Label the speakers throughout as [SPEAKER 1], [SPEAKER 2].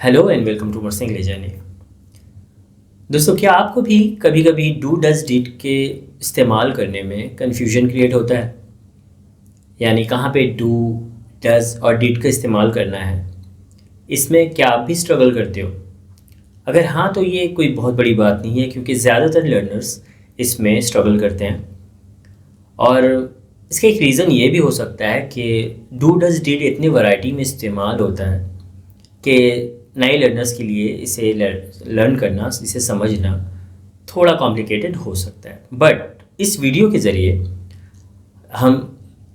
[SPEAKER 1] Hello and welcome to मर्सिंग ले journey. दोस्तों, क्या आपको भी कभी कभी डू डज डिड के इस्तेमाल करने में कन्फ्यूजन क्रिएट होता है? यानी कहाँ पे डू डज और डिड का इस्तेमाल करना है, इसमें क्या आप भी स्ट्रगल करते हो? अगर हाँ, तो ये कोई बहुत बड़ी बात नहीं है, क्योंकि ज़्यादातर लर्नर्स इसमें स्ट्रगल करते हैं। और इसका एक रीज़न ये भी हो सकता है कि डू डज डिड इतनी वैरायटी में इस्तेमाल होता है कि नए लर्नर्स के लिए इसे लर्न करना, इसे समझना थोड़ा कॉम्प्लिकेटेड हो सकता है। बट इस वीडियो के ज़रिए हम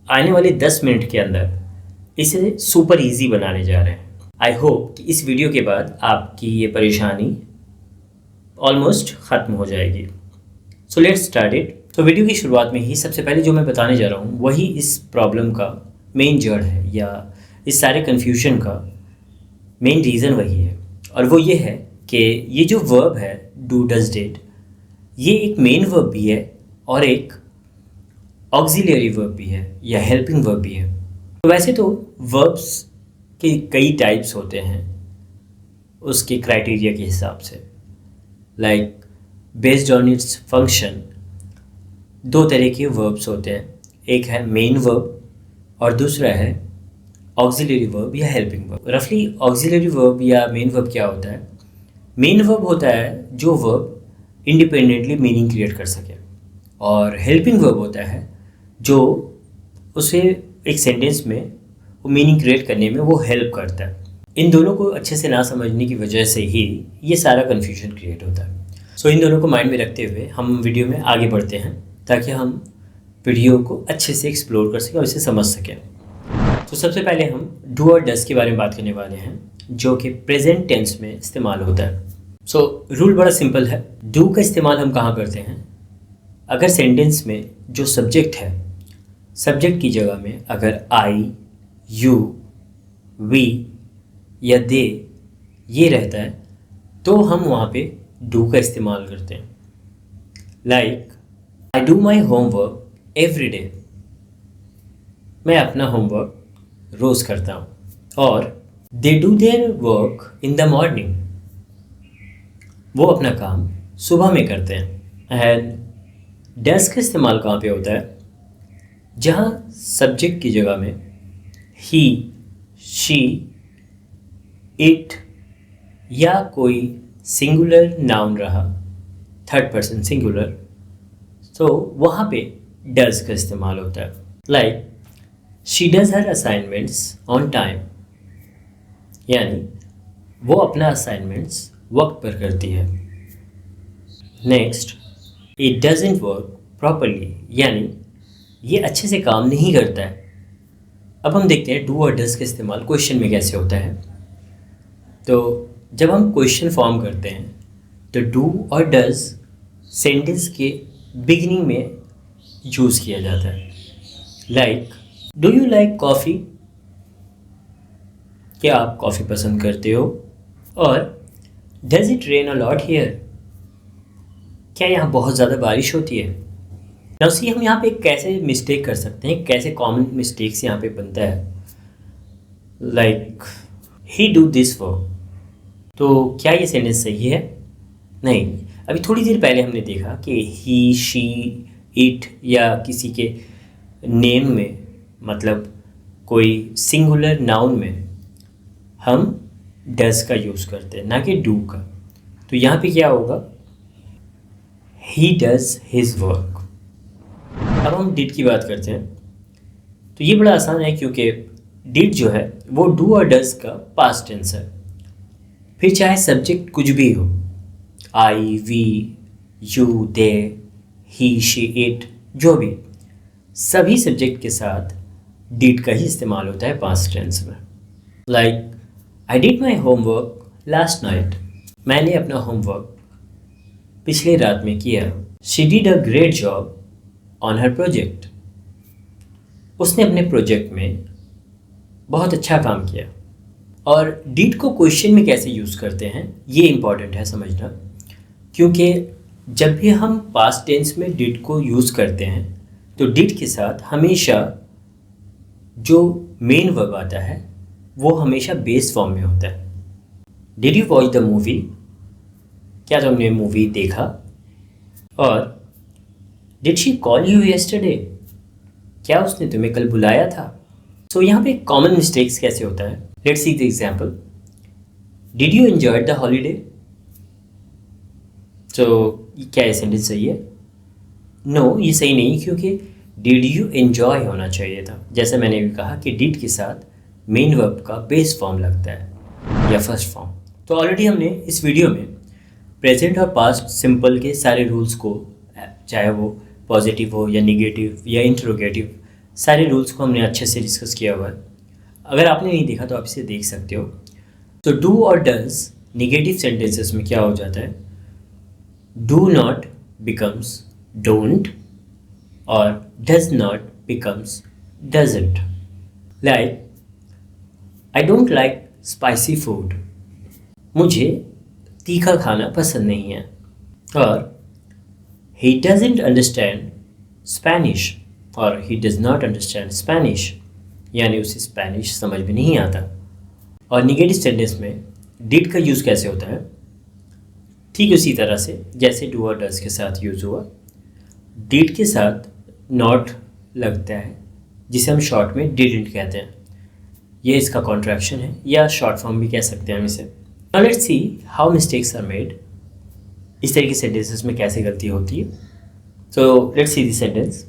[SPEAKER 1] आने वाले 10 मिनट के अंदर इसे सुपर इजी बनाने जा रहे हैं। आई होप कि इस वीडियो के बाद आपकी ये परेशानी ऑलमोस्ट ख़त्म हो जाएगी। So let's start it. तो वीडियो की शुरुआत में ही सबसे पहले जो मैं बताने जा रहा हूँ वही इस प्रॉब्लम का मेन जड़ है, या इस सारे कन्फ्यूजन का मेन रीज़न वही है। और वो ये है कि ये जो वर्ब है डू डज डिड, ये एक मेन वर्ब भी है और एक ऑक्सिलरी वर्ब भी है या हेल्पिंग वर्ब भी है। तो वैसे तो वर्ब्स के कई टाइप्स होते हैं उसके क्राइटेरिया के हिसाब से। Like based on its function दो तरह के वर्ब्स होते हैं, एक है मेन वर्ब और दूसरा है ऑक्सिलरी वर्ब या हेल्पिंग वर्ब। रफली ऑक्सिलरी वर्ब या मेन वर्ब क्या होता है? मेन वर्ब होता है जो वर्ब इंडिपेंडेंटली मीनिंग क्रिएट कर सके, और हेल्पिंग वर्ब होता है जो उसे एक सेंटेंस में वो मीनिंग क्रिएट करने में वो हेल्प करता है। इन दोनों को अच्छे से ना समझने की वजह से ही ये सारा कन्फ्यूजन क्रिएट होता है। सो इन दोनों को माइंड में रखते हुए हम वीडियो में आगे बढ़ते हैं, ताकि हम वीडियो को अच्छे से एक्सप्लोर कर सकें और इसे समझ सकें। तो सबसे पहले हम डू और डज के बारे में बात करने वाले हैं, जो कि प्रेजेंट टेंस में इस्तेमाल होता है। सो रूल बड़ा सिंपल है। डू का इस्तेमाल हम कहाँ करते हैं? अगर सेंटेंस में जो सब्जेक्ट है, सब्जेक्ट की जगह में अगर आई, यू, वी या दे ये रहता है, तो हम वहाँ पे डू का इस्तेमाल करते हैं। Like I do my homework every day, मैं अपना होमवर्क रोज़ करता हूँ। और they do their work in the morning, वो अपना काम सुबह में करते हैं। एंड डज का इस्तेमाल कहाँ पे होता है? जहाँ सब्जेक्ट की जगह में ही, शी, इट या कोई सिंगुलर नाउन रहा, थर्ड पर्सन सिंगुलर, तो वहाँ पे डज का इस्तेमाल होता है। Like she does her assignments on time, यानी वो अपना असाइनमेंट्स वक्त पर करती है। Next, it doesn't work properly, यानी ये अच्छे से काम नहीं करता है। अब हम देखते हैं डू और डज का इस्तेमाल क्वेश्चन में कैसे होता है। तो जब हम क्वेश्चन फॉर्म करते हैं तो डू और डज सेंटेंस के बिगिनिंग में यूज़ किया जाता है। Like do you like coffee, क्या आप कॉफ़ी पसंद करते हो? और does it rain a lot here, क्या यहाँ बहुत ज़्यादा बारिश होती है? नाउ सी, हम यहाँ पे कैसे मिस्टेक कर सकते हैं, कैसे कॉमन मिस्टेक्स यहाँ पे बनता है। Like he do this work, तो क्या ये सेंटेंस सही है? नहीं। अभी थोड़ी देर पहले हमने देखा कि ही, शी, इट या किसी के नेम में, मतलब कोई सिंगुलर नाउन में हम डज का यूज़ करते हैं, ना कि डू का। तो यहाँ पे क्या होगा? He does his work. अब हम डिड की बात करते हैं, तो ये बड़ा आसान है, क्योंकि डिड जो है वो डू और डज का पास्ट टेंस है। फिर चाहे सब्जेक्ट कुछ भी हो, I, we, you, they, he, she, it, जो भी, सभी सब्जेक्ट के साथ डिड का ही इस्तेमाल होता है पास्ट टेंस में। Like I did my homework last night, मैंने अपना होमवर्क पिछले रात में किया। She did a great job on her project, उसने अपने प्रोजेक्ट में बहुत अच्छा काम किया। और डिड को क्वेश्चन में कैसे यूज़ करते हैं ये इम्पॉर्टेंट है समझना, क्योंकि जब भी हम पास्ट टेंस में डिड को यूज़ करते हैं तो डिड के साथ हमेशा जो मेन वर्ब आता है वो हमेशा बेस फॉर्म में होता है। Did you watch the movie, क्या तुमने मूवी देखा? और did she call you yesterday, क्या उसने तुम्हें कल बुलाया था? सो यहाँ पे कॉमन मिस्टेक्स कैसे होता है, let's see the example. Did you enjoy the holiday? तो क्या ये सेंटेंस सही है? नो, ये सही नहीं, क्योंकि डिड यू एंजॉय होना चाहिए था. जैसे मैंने भी कहा कि डिड के साथ मेन वर्ब का बेस फॉर्म लगता है या फर्स्ट फॉर्म. तो ऑलरेडी हमने इस वीडियो में प्रेजेंट और पास्ट सिंपल के सारे रूल्स को, चाहे वो पॉजिटिव हो या निगेटिव या इंटरोगेटिव, सारे रूल्स को हमने अच्छे से डिस्कस किया हुआ है. अगर आपने नहीं देखा तो आप इसे देख सकते हो. तो डू और डज निगेटिव सेंटेंसेस में क्या हो जाता है? डू नॉट बिकम्स डोंट और does not becomes doesn't. Like I don't like spicy food, मुझे तीखा खाना पसंद नहीं है. और he doesn't understand Spanish और he does not understand Spanish, यानी उसे स्पेनिश समझ में नहीं आता. और निगेटिव सेंटेंस में डिड का यूज़ कैसे होता है? ठीक उसी तरह से जैसे डू और डज के साथ यूज़ हुआ. डिड के साथ नॉट लगता है, जिसे हम शॉर्ट में डिडंट कहते हैं. ये इसका कॉन्ट्रैक्शन है या शॉर्ट फॉर्म भी कह सकते हैं हम इसे. Now let's see how mistakes are made. इस तरह की सेंटेंसेस में कैसे गलती होती है. So let's see this sentence,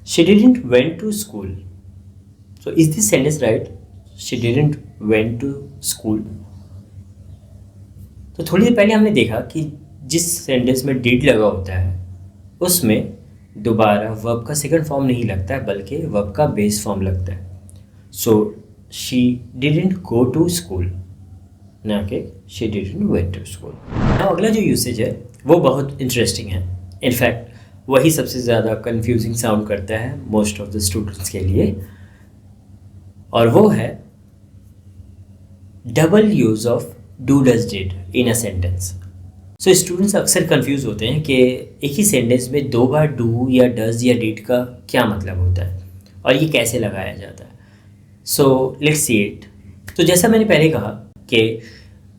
[SPEAKER 1] she didn't went to school. So is this sentence right? She didn't went to school. तो थोड़ी देर पहले हमने देखा कि जिस सेंटेंस में डिड लगा होता है उसमें दोबारा वर्ब का सेकंड फॉर्म नहीं लगता है, बल्कि वर्ब का बेस फॉर्म लगता है. So she didn't go to school, ना कि she didn't went to school. अब अगला जो यूसेज है वो बहुत इंटरेस्टिंग है. इनफैक्ट वही सबसे ज़्यादा कंफ्यूजिंग साउंड करता है मोस्ट ऑफ द स्टूडेंट्स के लिए, और वो है double use of do does did in a sentence. So students अक्सर कंफ्यूज होते हैं कि एक ही सेंटेंस में दो बार डू या डज या डिड का क्या मतलब होता है और ये कैसे लगाया जाता है. So let's see it. तो जैसा मैंने पहले कहा कि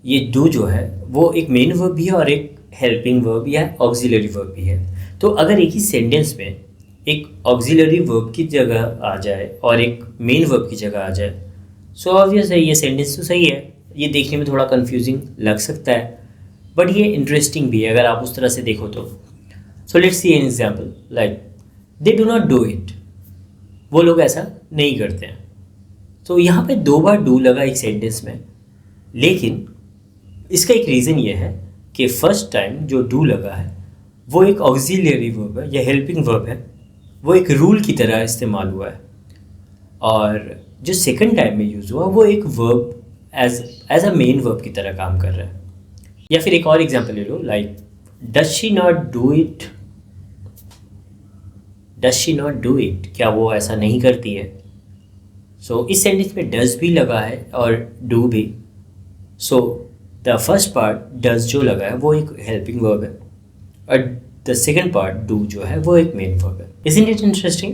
[SPEAKER 1] ये डू जो है वो एक मेन वर्ब भी है और एक हेल्पिंग वर्ब या ऑक्सिलरी वर्ब भी है. तो अगर एक ही सेंटेंस में एक ऑक्सिलरी वर्ब की जगह आ जाए और एक मेन वर्ब की जगह आ जाए, सो ऑब्वियस है ये सेंटेंस तो सही है. ये देखने में थोड़ा कंफ्यूजिंग लग सकता है, बट ये इंटरेस्टिंग भी है अगर आप उस तरह से देखो तो. So let's see an example, like they do not do it, वो लोग ऐसा नहीं करते हैं. तो यहाँ पे दो बार डू लगा एक सेंटेंस में, लेकिन इसका एक रीज़न ये है कि फर्स्ट टाइम जो डू लगा है वो एक ऑक्सिलरी वर्ब है या हेल्पिंग वर्ब है, वो एक रूल की तरह इस्तेमाल हुआ है. और जो सेकंड टाइम में यूज़ हुआ वो एक verb as a main verb की तरह काम कर रहा है. या फिर एक और एग्जांपल ले लो, like does she not do it, does she not do it, क्या वो ऐसा नहीं करती है. सो इस सेंटेंस में डज भी लगा है और डू भी. So the first part does जो लगा है वो एक हेल्पिंग वर्ब है और द सेकंड पार्ट डू जो है वो एक मेन वर्ब है. Isn't it interesting?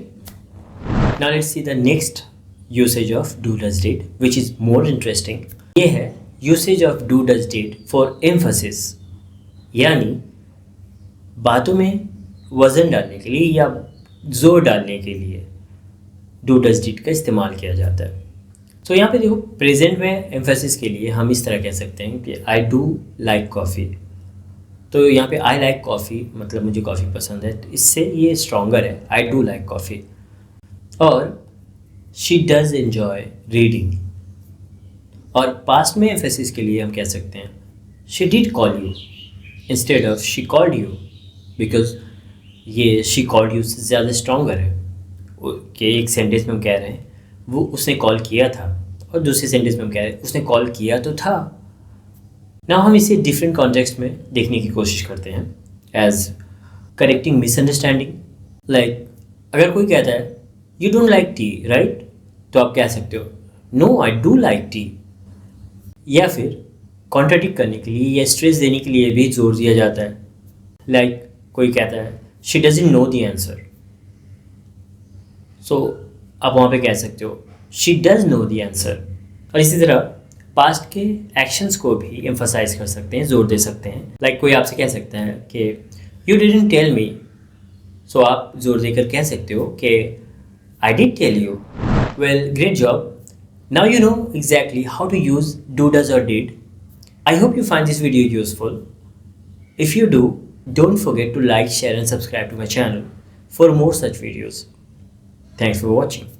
[SPEAKER 1] Now let's see the next usage of do does did, which is more interesting. ये है usage of do does did for emphasis, यानी बातों में वज़न डालने के लिए या जोर डालने के लिए do does did का इस्तेमाल किया जाता है. तो यहाँ पे देखो, प्रेजेंट में एम्फेसिस के लिए हम इस तरह कह सकते हैं कि आई डू लाइक कॉफ़ी. तो यहाँ पे आई लाइक कॉफ़ी मतलब मुझे कॉफ़ी पसंद है, तो इससे ये स्ट्रॉन्गर है, आई डू लाइक कॉफ़ी. और शी डज़ एन्जॉय रीडिंग. और पास्ट में एम्फेसिस के लिए हम कह सकते हैं she did call you instead of she called you, because ये शी कॉल्ड यू से ज़्यादा स्ट्रॉन्गर है कि एक सेंटेंस में हम कह रहे हैं वो उसने कॉल किया था और दूसरे सेंटेंस में हम कह रहे हैं उसने कॉल किया तो था. ना हम इसे डिफरेंट कॉन्टेक्स्ट में देखने की कोशिश करते हैं एज करेक्टिंग मिसअंडरस्टैंडिंग. लाइक अगर कोई कहता है you don't like tea right, तो आप कह सकते हो no I do like tea. या फिर कॉन्ट्राडिक्ट करने के लिए या स्ट्रेस देने के लिए भी जोर दिया जाता है. लाइक कोई कहता है she doesn't know the answer, so आप वहाँ पे कह सकते हो she does know the answer. और इसी तरह पास्ट के एक्शंस को भी एम्फसाइज कर सकते हैं, जोर दे सकते हैं। लाइक कोई आपसे कह सकता है कि you didn't tell me, so आप जोर देकर कह सकते हो कि I did tell you. Well, great job. Now you know exactly how to use do, does or did. I hope you find this video useful. If you do, don't forget to like, share and subscribe to my channel for more such videos. Thanks for watching.